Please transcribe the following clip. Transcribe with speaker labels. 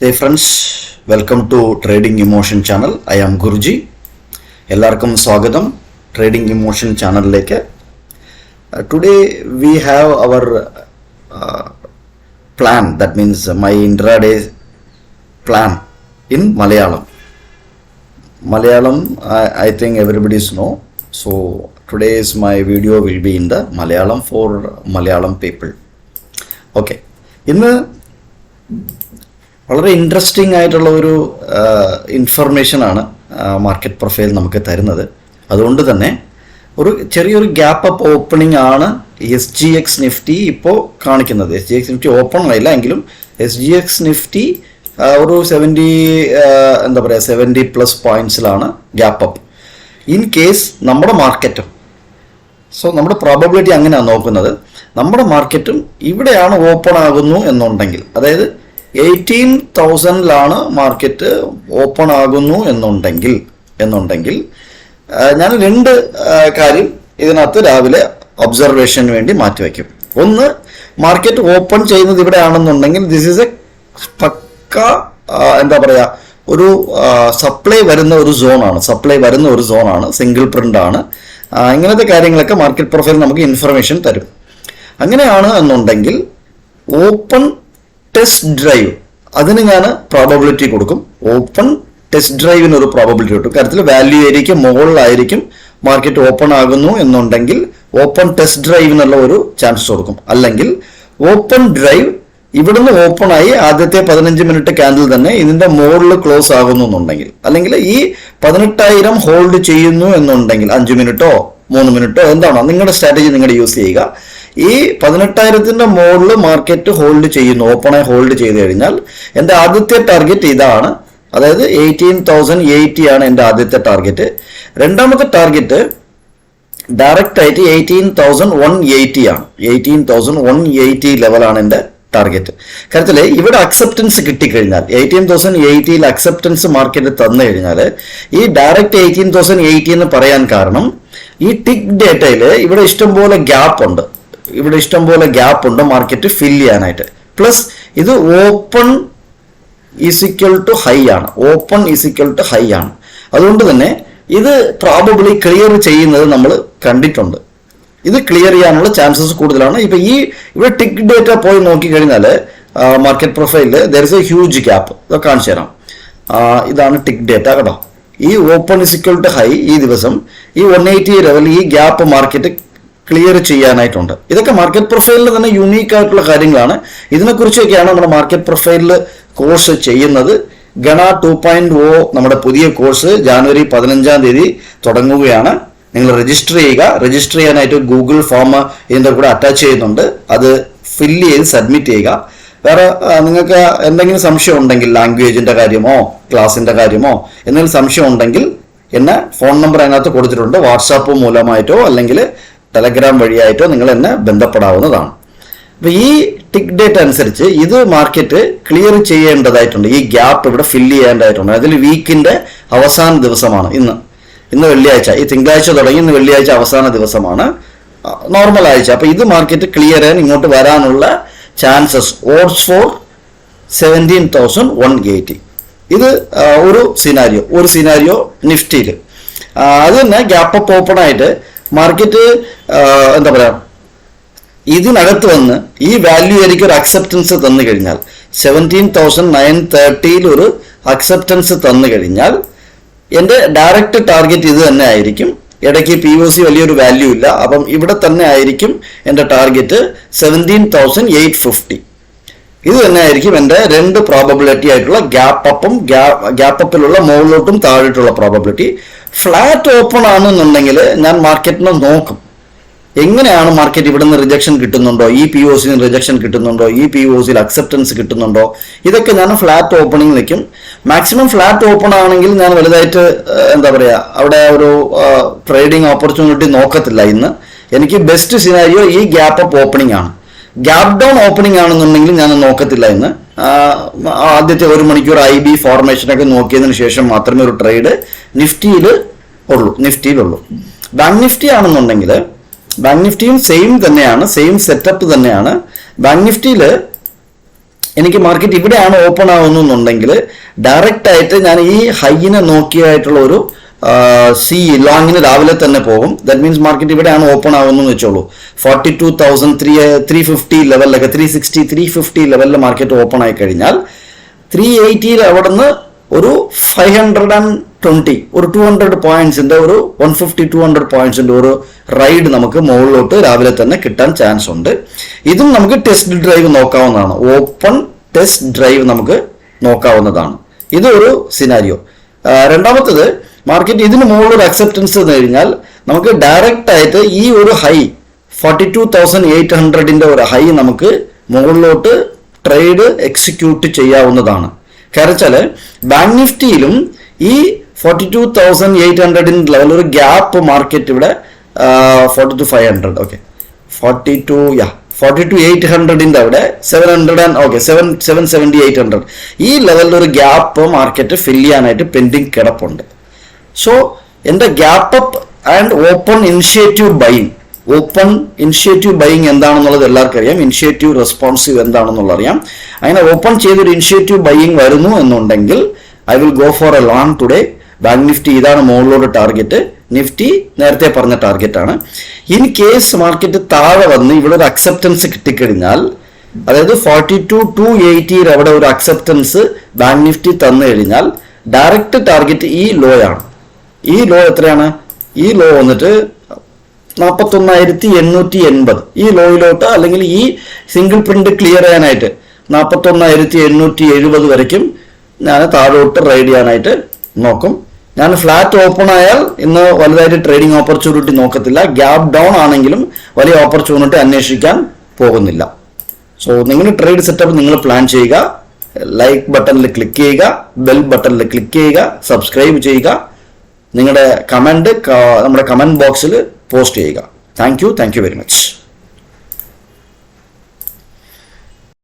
Speaker 1: Hey friends, welcome to Trading Emotion channel. I am Guruji. എല്ലാവർക്കും സ്വാഗതം trading emotion ചാനലിലേക്ക്. Today we have our plan, that means my intraday plan in Malayalam. I think everybody know. So today's my video will be in the Malayalam for Malayalam people. Okay. ഇന്ന് വളരെ interesting ആയിട്ടുള്ള ഒരു ഇൻഫർമേഷനാണ് market profile നമുക്ക് തരുന്നത്. അതുകൊണ്ട് തന്നെ ചെറിയൊരു gap up opening ആണ് SGX നിഫ്റ്റി ഇപ്പോൾ കാണിക്കുന്നത്. SGX നിഫ്റ്റി ഓപ്പൺ ആയില്ല എങ്കിലും SGX നിഫ്റ്റി ഒരു 70+ പോയിന്റ്സിലാണ് ഗ്യാപ്പ് അപ്പ്. ഇൻ കേസ് നമ്മുടെ മാർക്കറ്റും, സോ നമ്മുടെ പ്രോബബിലിറ്റി അങ്ങനെയാണ് നോക്കുന്നത്, നമ്മുടെ മാർക്കറ്റും ഇവിടെയാണ് ഓപ്പൺ ആകുന്നു എന്നുണ്ടെങ്കിൽ, അതായത് 18,000 മാർക്കറ്റ് ഓപ്പൺ ആകുന്നു എന്നുണ്ടെങ്കിൽ ഞാൻ രണ്ട് കാര്യം ഇതിനകത്ത് രാവിലെ ഒബ്സർവേഷന് വേണ്ടി മാറ്റിവെക്കും. ഒന്ന്, മാർക്കറ്റ് ഓപ്പൺ ചെയ്യുന്നത് ഇവിടെയാണെന്നുണ്ടെങ്കിൽ ദിസ് ഈസ് എ പക്ക ഒരു സപ്ലൈ വരുന്ന ഒരു സോണാണ്, സിംഗിൾ പ്രിന്റ് ആണ്. ഇങ്ങനത്തെ കാര്യങ്ങളൊക്കെ മാർക്കറ്റ് പ്രൊഫൈൽ നമുക്ക് ഇൻഫർമേഷൻ തരും. അങ്ങനെയാണ് എന്നുണ്ടെങ്കിൽ ഓപ്പൺ ടെസ്റ്റ് ഡ്രൈവ്, അതിന് ഞാൻ പ്രോബബിലിറ്റി കൊടുക്കും. ഓപ്പൺ ടെസ്റ്റ് ഡ്രൈവിന് ഒരു പ്രോബബിലിറ്റി കൊടുക്കും. കാര്യത്തിൽ വാല്യൂ ഏരിയയ്ക്ക് മുകളിലായിരിക്കും മാർക്കറ്റ് ഓപ്പൺ ആകുന്നു എന്നുണ്ടെങ്കിൽ ഓപ്പൺ ടെസ്റ്റ് ഡ്രൈവിനുള്ള ഒരു ചാൻസ് കൊടുക്കും. അല്ലെങ്കിൽ ഓപ്പൺ ഡ്രൈവ് ഇവിടുന്ന് ഓപ്പൺ ആയി ആദ്യത്തെ 15 മിനിറ്റ് ക്യാൻഡിൽ തന്നെ ഇതിന്റെ മുകളിൽ ക്ലോസ് ആകുന്നു എന്നുണ്ടെങ്കിൽ, അല്ലെങ്കിൽ ഈ 18,000 ഹോൾഡ് ചെയ്യുന്നു എന്നുണ്ടെങ്കിൽ 5 മിനിറ്റോ 3 മിനിറ്റോ എന്താണോ നിങ്ങളുടെ സ്ട്രാറ്റജി നിങ്ങൾ യൂസ് ചെയ്യുക. ഈ 18,000 മുകളിൽ മാർക്കറ്റ് ഹോൾഡ് ചെയ്യുന്നു, ഓപ്പണായി ഹോൾഡ് ചെയ്ത് കഴിഞ്ഞാൽ എൻ്റെ ആദ്യത്തെ ടാർഗറ്റ് ഇതാണ്. അതായത് 18,080 ആണ് എൻ്റെ ആദ്യത്തെ ടാർഗറ്റ്. രണ്ടാമത്തെ ടാർഗറ്റ് ഡയറക്റ്റ് ആയിട്ട് 18,180 ആണ്. 18,180 ലെവലാണ് എൻ്റെ ടാർഗറ്റ്. കാര്യത്തില് ഇവിടെ അക്സെപ്റ്റൻസ് കിട്ടിക്കഴിഞ്ഞാൽ, 18,080 അക്സെപ്റ്റൻസ് മാർക്കറ്റ് തന്നു കഴിഞ്ഞാൽ, ഈ ഡയറക്റ്റ് 18,080 എന്ന് പറയാൻ കാരണം ഈ ടിക്ക് ഡേറ്റയിൽ ഇവിടെ ഇഷ്ടംപോലെ ഗ്യാപ്പ് ഉണ്ട് മാർക്കറ്റ് ഫില്ല് ചെയ്യാനായിട്ട്. പ്ലസ് ഇത് ഓപ്പൺ ഈസിക്വൽ ടു ഹൈ ആണ്. അതുകൊണ്ട് തന്നെ ഇത് പ്രോബബിളി ക്ലിയർ ചെയ്യുന്നത് നമ്മൾ കണ്ടിട്ടുണ്ട്. ഇത് ക്ലിയർ ചെയ്യാനുള്ള ചാൻസസ് കൂടുതലാണ്. ഇപ്പൊ ഇവിടെ ടിക്ക് ഡേറ്റ പോയി നോക്കിക്കഴിഞ്ഞാൽ മാർക്കറ്റ് പ്രൊഫൈലിൽ there is A huge gap. ഇതൊക്കെ കാണിച്ചു തരാം. ഇതാണ് ടിക്ക് ഡേറ്റ കേട്ടോ. ഈ ഓപ്പൺ ഈസിക്വൽ ടു ഹൈ ഈ ദിവസം ഈ 180 ലെവൽ ഈ ഗ്യാപ്പ് മാർക്കറ്റ് ക്ലിയർ ചെയ്യാനായിട്ടുണ്ട്. ഇതൊക്കെ മാർക്കറ്റ് പ്രൊഫൈലിൽ തന്നെ യുണീക്ക് ആയിട്ടുള്ള കാര്യങ്ങളാണ്. ഇതിനെക്കുറിച്ചൊക്കെയാണ് നമ്മുടെ മാർക്കറ്റ് പ്രൊഫൈലിൽ കോഴ്സ് ചെയ്യുന്നത്. ഗണ 2.0 നമ്മുടെ പുതിയ കോഴ്സ് ജാനുവരി 15 തീയതി തുടങ്ങുകയാണ്. നിങ്ങൾ രജിസ്റ്റർ ചെയ്യുക. രജിസ്റ്റർ ചെയ്യാനായിട്ട് ഗൂഗിൾ ഫോം ഇതിൻ്റെ കൂടെ അറ്റാച്ച് ചെയ്യുന്നുണ്ട്. അത് ഫില്ല് ചെയ്ത് സബ്മിറ്റ് ചെയ്യുക. വേറെ നിങ്ങൾക്ക് എന്തെങ്കിലും സംശയം ഉണ്ടെങ്കിൽ, ലാംഗ്വേജിന്റെ കാര്യമോ ക്ലാസിന്റെ കാര്യമോ എന്തെങ്കിലും സംശയം ഉണ്ടെങ്കിൽ എന്നെ ഫോൺ നമ്പർ അതിനകത്ത് കൊടുത്തിട്ടുണ്ട്. വാട്സാപ്പ് മൂലമായിട്ടോ അല്ലെങ്കിൽ ടെലഗ്രാം വഴിയായിട്ടോ നിങ്ങൾ എന്നെ ബന്ധപ്പെടാവുന്നതാണ്. അപ്പൊ ഈ ടിക്ക് ഡേറ്റ് അനുസരിച്ച് ഇത് മാർക്കറ്റ് ക്ലിയർ ചെയ്യേണ്ടതായിട്ടുണ്ട്. ഈ ഗ്യാപ്പ് ഇവിടെ ഫില്ല് ചെയ്യേണ്ടതായിട്ടുണ്ട്. അതിൽ വീക്കിന്റെ അവസാന ദിവസമാണ് ഇന്ന് വെള്ളിയാഴ്ച. ഈ തിങ്കളാഴ്ച തുടങ്ങി ഇന്ന് വെള്ളിയാഴ്ച അവസാന ദിവസമാണ്, നോർമൽ ആഴ്ച. അപ്പൊ ഇത് മാർക്കറ്റ് ക്ലിയർ ചെയ്യാൻ ഇങ്ങോട്ട് വരാനുള്ള ചാൻസസ് ഓഡ്സ് ഫോർ 17,180. ഇത് ഒരു സിനാരിയോ നിഫ്റ്റിയിൽ. അത് തന്നെ ഗ്യാപ്പ് അപ്പ് ഓപ്പൺ ആയിട്ട് മാർക്കറ്റ് ഇതിനകത്ത് വന്ന് ഈ വാല്യൂ എനിക്ക് ഒരു അക്സെപ്റ്റൻസ് തന്നു കഴിഞ്ഞാൽ, 17,930 ഒരു അക്സെപ്റ്റൻസ് തന്നു കഴിഞ്ഞാൽ എൻ്റെ ഡയറക്റ്റ് ടാർഗറ്റ് ഇത് തന്നെ ആയിരിക്കും. ഇടയ്ക്ക് POC വലിയൊരു വാല്യൂ ഇല്ല. അപ്പം ഇവിടെ തന്നെ ആയിരിക്കും എൻ്റെ ടാർഗറ്റ് 17,850. ഇത് തന്നെ ആയിരിക്കും എൻ്റെ രണ്ട് പ്രോബബിലിറ്റി ആയിട്ടുള്ള ഗ്യാപ്പ് അപ്പിലുള്ള മുകളിലോട്ടും താഴോട്ടുള്ള പ്രോബബിലിറ്റി. ഫ്ലാറ്റ് ഓപ്പൺ ആണെന്നുണ്ടെങ്കിൽ ഞാൻ മാർക്കറ്റിനെ നോക്കും. എങ്ങനെയാണ് മാർക്കറ്റ് ഇവിടെ നിന്ന് റിജക്ഷൻ കിട്ടുന്നുണ്ടോ, ഈ POCന് റിജക്ഷൻ കിട്ടുന്നുണ്ടോ, ഈ POCയിൽ അക്സെപ്റ്റൻസ് കിട്ടുന്നുണ്ടോ, ഇതൊക്കെ ഞാൻ ഫ്ലാറ്റ് ഓപ്പണിംഗ് നിൽക്കും. മാക്സിമം ഫ്ലാറ്റ് ഓപ്പൺ ആണെങ്കിൽ ഞാൻ വലുതായിട്ട് അവിടെ ഒരു ട്രേഡിംഗ് ഓപ്പർച്യൂണിറ്റി നോക്കത്തില്ല. ഇന്ന് എനിക്ക് ബെസ്റ്റ് സിനാരിയോ ഈ ഗ്യാപ്പ് അപ്പ് ഓപ്പണിംഗ് ആണ്. ഗ്യാപ്പ് ഡൗൺ ഓപ്പണിംഗ് ആണെന്നുണ്ടെങ്കിൽ ഞാൻ നോക്കത്തില്ല. ഇന്ന് ആദ്യത്തെ 1 മണിക്കൂർ IB ഫോർമേഷനൊക്കെ നോക്കിയതിനു ശേഷം മാത്രമേ ഒരു ട്രേഡ് നിഫ്റ്റിയിലുള്ളൂ. ബാങ്ക് നിഫ്റ്റി ആണെന്നുണ്ടെങ്കിൽ ബാങ്ക് നിഫ്റ്റിയും സെയിം തന്നെയാണ്, സെയിം സെറ്റപ്പ് തന്നെയാണ്. ബാങ്ക് നിഫ്റ്റിയിൽ എനിക്ക് മാർക്കറ്റ് ഇവിടെയാണ് ഓപ്പൺ ആവുന്നുണ്ടെങ്കിൽ ഡയറക്റ്റ് ആയിട്ട് ഞാൻ ഈ ഹൈനെ നോക്കിയായിട്ടുള്ള ഒരു ലോങ്ങിന് രാവിലെ തന്നെ പോകും. ദാറ്റ് മീൻസ് മാർക്കറ്റ് ഇവിടെയാണ് ഓപ്പൺ ആവുന്നതെന്ന് വെച്ചോളൂ. 42,350 ലെവലിലൊക്കെ 360 350 ലെവലിൽ മാർക്കറ്റ് ഓപ്പൺ ആയി കഴിഞ്ഞാൽ 380 അവിടെ നിന്ന് ഒരു 520 ഒരു 200 പോയിന്റ്സിന്റെ ഒരു 150-200 പോയിന്റ്സിന്റെ ഒരു റൈഡ് നമുക്ക് മുകളിലോട്ട് രാവിലെ തന്നെ കിട്ടാൻ ചാൻസ് ഉണ്ട്. ഇതും നമുക്ക് ടെസ്റ്റ് ഡ്രൈവ് നോക്കാവുന്നതാണ്. ഓപ്പൺ ടെസ്റ്റ് ഡ്രൈവ് നമുക്ക് നോക്കാവുന്നതാണ്. ഇതൊരു സിനാരിയോ. രണ്ടാമത്തത്, മാർക്കറ്റ് ഇതിന് മുകളിലൊരു അക്സെപ്റ്റൻസ് എന്ന് കഴിഞ്ഞാൽ നമുക്ക് ഡയറക്റ്റ് ആയിട്ട് ഈ ഒരു ഹൈ 42,800ന്റെ ഒരു ഹൈ നമുക്ക് മുകളിലോട്ട് ട്രേഡ് എക്സിക്യൂട്ട് ചെയ്യാവുന്നതാണ്. കാരണം വെച്ചാൽ ബാങ്ക് നിഫ്റ്റിയിലും ഈ 42,800 ലെവൽ ഒരു ഗ്യാപ്പ് മാർക്കറ്റ് ഇവിടെ 42,500 ഓക്കെ 42,800ന്റെ അവിടെ 770-800 ഈ ലെവലിൽ ഒരു ഗ്യാപ്പ് മാർക്കറ്റ് ഫിൽ ചെയ്യാനായിട്ട് പെൻഡിങ് കിടപ്പുണ്ട്. സോ എൻ്റെ gap up and open initiative buying എന്താണെന്നുള്ളത് എല്ലാവർക്കും അറിയാം. ഇനിഷ്യേറ്റീവ് റെസ്പോൺസീവ് എന്താണെന്നുള്ളത് അറിയാം. അങ്ങനെ ഓപ്പൺ ചെയ്തൊരു ഇനിഷ്യേറ്റീവ് ബൈയിങ് വരുന്നു എന്നുണ്ടെങ്കിൽ I will go for A long today. Bank Nifty ഇതാണ് മുകളിലോട്ട് ടാർഗറ്റ്, നിഫ്റ്റി നേരത്തെ പറഞ്ഞ ടാർഗറ്റ് ആണ്. ഇൻ കേസ് മാർക്കറ്റ് താഴെ വന്ന് ഇവിടെ ഒരു അക്സെപ്റ്റൻസ് കിട്ടിക്കഴിഞ്ഞാൽ, അതായത് 42,280 അവിടെ ഒരു അക്സെപ്റ്റൻസ് ബാങ്ക് നിഫ്റ്റി തന്നു കഴിഞ്ഞാൽ ഡയറക്റ്റ് ടാർഗറ്റ് ഈ ലോ ആണ്. ഈ ലോ എത്രയാണ്? ഈ ലോ വന്നിട്ട് 41,880. ഈ ലോയിലോട്ട് അല്ലെങ്കിൽ ഈ സിംഗിൾ പ്രിന്റ് ക്ലിയർ ചെയ്യാനായിട്ട് 41,870 വരയ്ക്കും ഞാൻ താഴോട്ട് റൈഡ് ചെയ്യാനായിട്ട് നോക്കും. ഞാൻ ഫ്ലാറ്റ് ഓപ്പൺ ആയാൽ ഇന്ന് വലുതായിട്ട് ട്രേഡിംഗ് ഓപ്പർച്യൂണിറ്റി നോക്കത്തില്ല. ഗ്യാപ്പ് ഡൗൺ ആണെങ്കിലും വലിയ ഓപ്പർച്യൂണിറ്റി അന്വേഷിക്കാൻ പോകുന്നില്ല. സോ നിങ്ങൾ ട്രേഡ് സെറ്റപ്പ് നിങ്ങൾ പ്ലാൻ ചെയ്യുക. ലൈക്ക് ബട്ടണിൽ ക്ലിക്ക് ചെയ്യുക, ബെൽ ബട്ടണിൽ ക്ലിക്ക് ചെയ്യുക, സബ്സ്ക്രൈബ് ചെയ്യുക. നിങ്ങളുടെ കമൻറ്റ് നമ്മുടെ കമൻറ്റ് ബോക്സിൽ പോസ്റ്റ് ചെയ്യുക. Thank you very much.